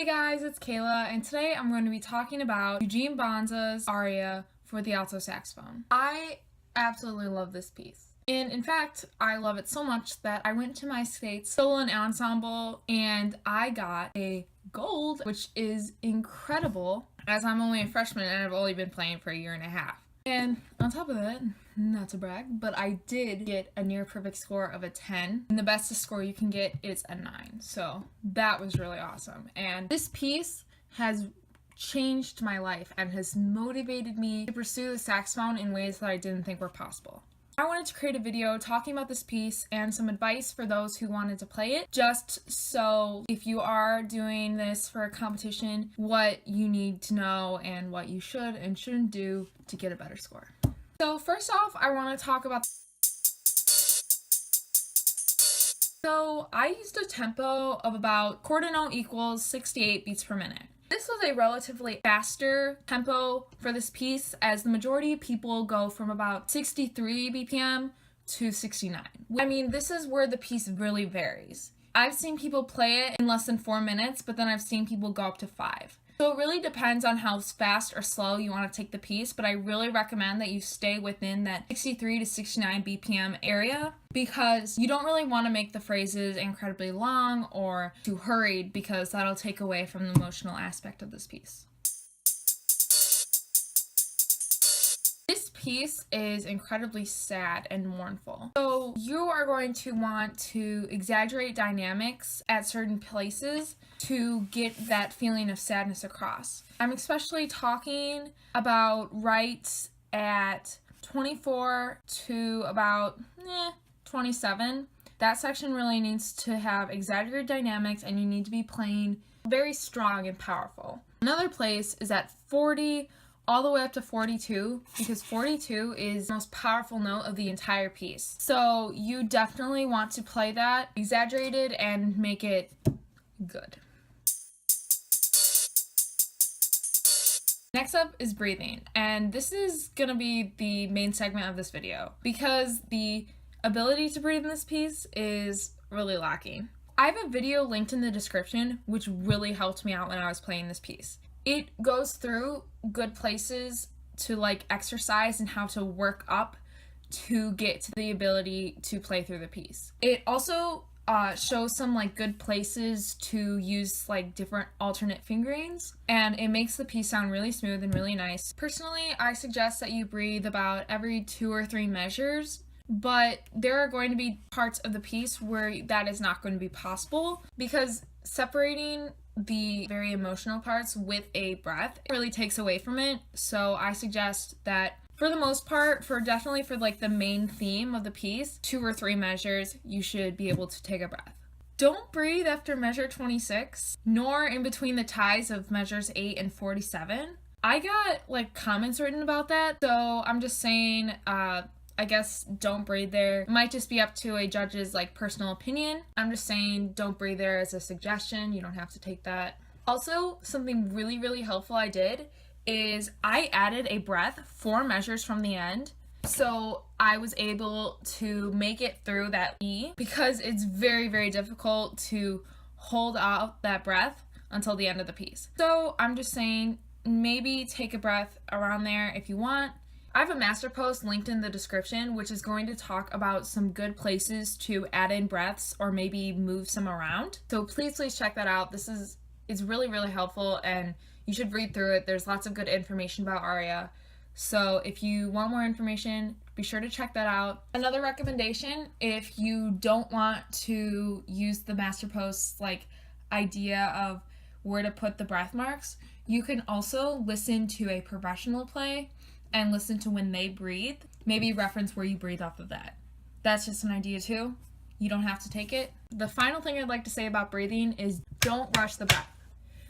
Hey guys, it's Kayla, and today I'm going to be talking about Eugene Bozza's Aria for the alto saxophone. I absolutely love this piece. And in fact, I love it so much that I went to my state solo and ensemble and I got a gold, which is incredible as I'm only a freshman and I've only been playing for a year and a half. And on top of that, not to brag, but I did get a near perfect score of a 10. And the bestest score you can get is a 9. So that was really awesome. And this piece has changed my life and has motivated me to pursue the saxophone in ways that I didn't think were possible. I wanted to create a video talking about this piece and some advice for those who wanted to play it, just so if you are doing this for a competition, what you need to know and what you should and shouldn't do to get a better score. So first off, I want to talk about... So I used a tempo of about quarter note equals 68 beats per minute. This was a relatively faster tempo for this piece, as the majority of people go from about 63 BPM to 69. I mean, this is where the piece really varies. I've seen people play it in less than 4 minutes, but then I've seen people go up to 5. So it really depends on how fast or slow you want to take the piece, but I really recommend that you stay within that 63 to 69 BPM area, because you don't really want to make the phrases incredibly long or too hurried, because that'll take away from the emotional aspect of this piece. This piece is incredibly sad and mournful. So you are going to want to exaggerate dynamics at certain places to get that feeling of sadness across. I'm especially talking about right at 24 to about 27. That section really needs to have exaggerated dynamics, and you need to be playing very strong and powerful. Another place is at 40 all the way up to 42, because 42 is the most powerful note of the entire piece. So you definitely want to play that exaggerated and make it good. Next up is breathing, and this is gonna be the main segment of this video because the ability to breathe in this piece is really lacking. I have a video linked in the description which really helped me out when I was playing this piece. It goes through good places to like exercise and how to work up to get to the ability to play through the piece. It also shows some like good places to use like different alternate fingerings, and it makes the piece sound really smooth and really nice. Personally, I suggest that you breathe about every 2 or 3 measures, but there are going to be parts of the piece where that is not going to be possible, because separating the very emotional parts with a breath really takes away from it. So I suggest that for the most part, definitely for like the main theme of the piece, 2 or 3 measures, you should be able to take a breath. Don't breathe after measure 26, nor in between the ties of measures 8 and 47. I got like comments written about that, so I'm just saying, I guess don't breathe there. It might just be up to a judge's like personal opinion. I'm just saying don't breathe there as a suggestion. You don't have to take that. Also, something really helpful I did is I added a breath 4 measures from the end, so I was able to make it through that E, because it's very difficult to hold out that breath until the end of the piece. So I'm just saying maybe take a breath around there if you want. I have a master post linked in the description which is going to talk about some good places to add in breaths or maybe move some around. So please check that out. It's really helpful, and you should read through it. There's lots of good information about Aria. So if you want more information, be sure to check that out. Another recommendation, if you don't want to use the master post's like idea of where to put the breath marks, you can also listen to a professional play and listen to when they breathe. Maybe reference where you breathe off of that. That's just an idea too. You don't have to take it. The final thing I'd like to say about breathing is don't rush the breath,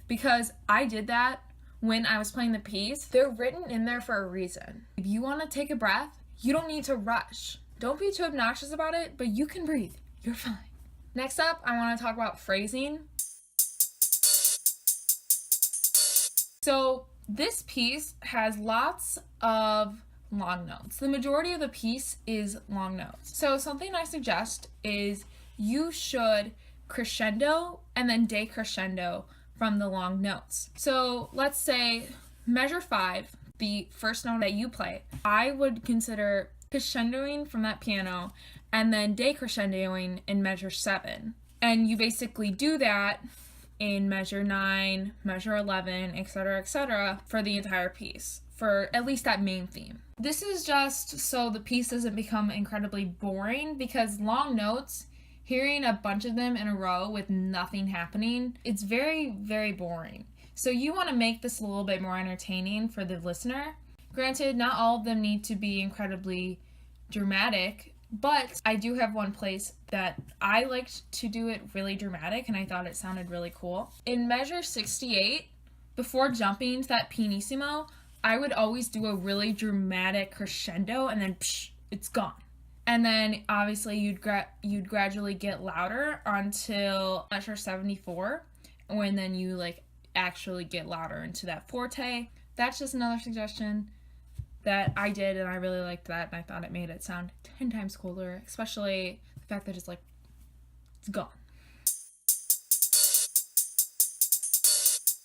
because I did that when I was playing the piece. They're written in there for a reason. If you want to take a breath, you don't need to rush. Don't be too obnoxious about it, but you can breathe. You're fine. Next up, I want to talk about phrasing. So this piece has lots of long notes. The majority of the piece is long notes. So something I suggest is you should crescendo and then decrescendo from the long notes. So let's say measure 5, the first note that you play, I would consider crescendoing from that piano and then decrescendoing in measure 7. And you basically do that in measure 9, measure 11, etc., for the entire piece, for at least that main theme. This is just so the piece doesn't become incredibly boring, because long notes, hearing a bunch of them in a row with nothing happening, it's very, very boring. So you want to make this a little bit more entertaining for the listener. Granted, not all of them need to be incredibly dramatic, but I do have one place that I liked to do it really dramatic, and I thought it sounded really cool. In measure 68, before jumping to that pianissimo, I would always do a really dramatic crescendo, and then psh, it's gone. And then obviously you'd gradually get louder until measure 74, when then you like actually get louder into that forte. That's just another suggestion that I did, and I really liked that, and I thought it made it sound 10 times cooler, especially the fact that it's like, it's gone.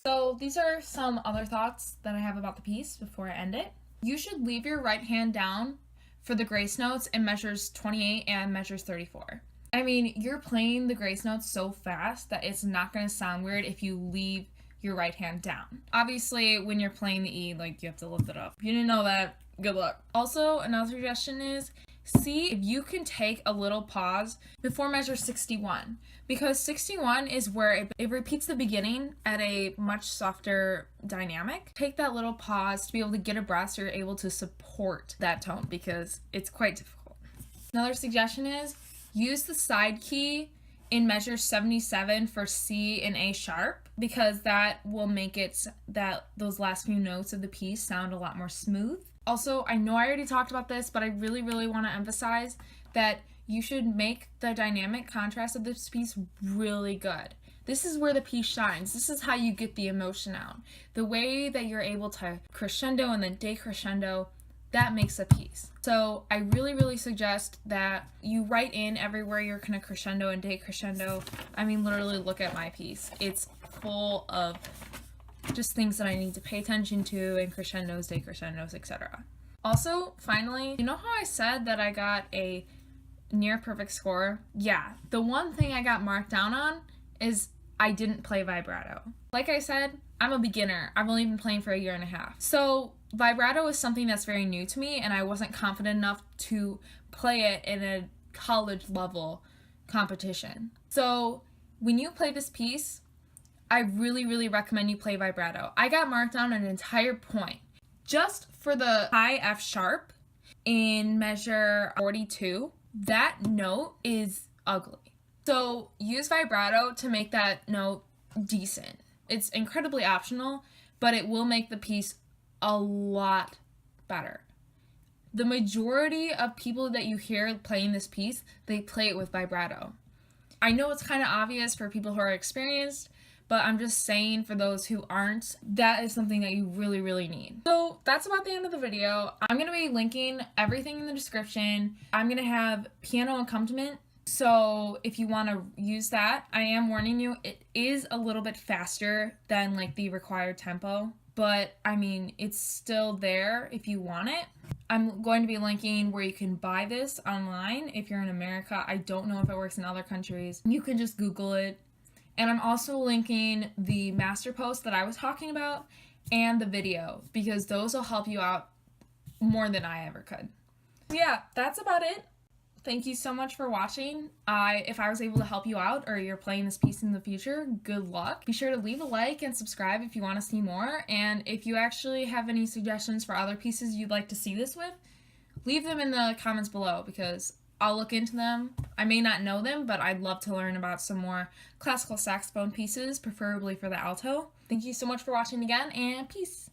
So these are some other thoughts that I have about the piece before I end it. You should leave your right hand down for the grace notes in measures 28 and measures 34. I mean, you're playing the grace notes so fast that it's not going to sound weird if you leave your right hand down. Obviously, when you're playing the E, like, you have to lift it up. If you didn't know that, good luck. Also, another suggestion is see if you can take a little pause before measure 61, because 61 is where it repeats the beginning at a much softer dynamic. Take that little pause to be able to get a breath so you're able to support that tone, because it's quite difficult. Another suggestion is use the side key in measure 77 for C and A sharp, because that will make it that those last few notes of the piece sound a lot more smooth. Also, I know I already talked about this, but I really, really want to emphasize that you should make the dynamic contrast of this piece really good. This is where the piece shines. This is how you get the emotion out. The way that you're able to crescendo and then decrescendo, that makes a piece. So I really, really suggest that you write in everywhere you're going to crescendo and decrescendo. I mean, literally look at my piece. It's full of just things that I need to pay attention to, and crescendos, decrescendos, etc. Also, finally, you know how I said that I got a near perfect score? Yeah, the one thing I got marked down on is I didn't play vibrato. Like I said, I'm a beginner. I've only been playing for a year and a half. So vibrato is something that's very new to me, and I wasn't confident enough to play it in a college level competition. So when you play this piece, I really, really recommend you play vibrato. I got marked down an entire point just for the high F sharp in measure 42. That note is ugly. So use vibrato to make that note decent. It's incredibly optional, but it will make the piece a lot better. The majority of people that you hear playing this piece, they play it with vibrato. I know it's kind of obvious for people who are experienced, but I'm just saying for those who aren't, that is something that you really, really need. So that's about the end of the video. I'm going to be linking everything in the description. I'm going to have piano accompaniment. So if you want to use that, I am warning you, it is a little bit faster than like the required tempo, but I mean, it's still there if you want it. I'm going to be linking where you can buy this online if you're in America. I don't know if it works in other countries. You can just Google it. And I'm also linking the master post that I was talking about and the video, because those will help you out more than I ever could. Yeah, that's about it. Thank you so much for watching. If I was able to help you out, or you're playing this piece in the future, good luck. Be sure to leave a like and subscribe if you want to see more. And if you actually have any suggestions for other pieces you'd like to see this with, leave them in the comments below, because I'll look into them. I may not know them, but I'd love to learn about some more classical saxophone pieces, preferably for the alto. Thank you so much for watching again, and peace.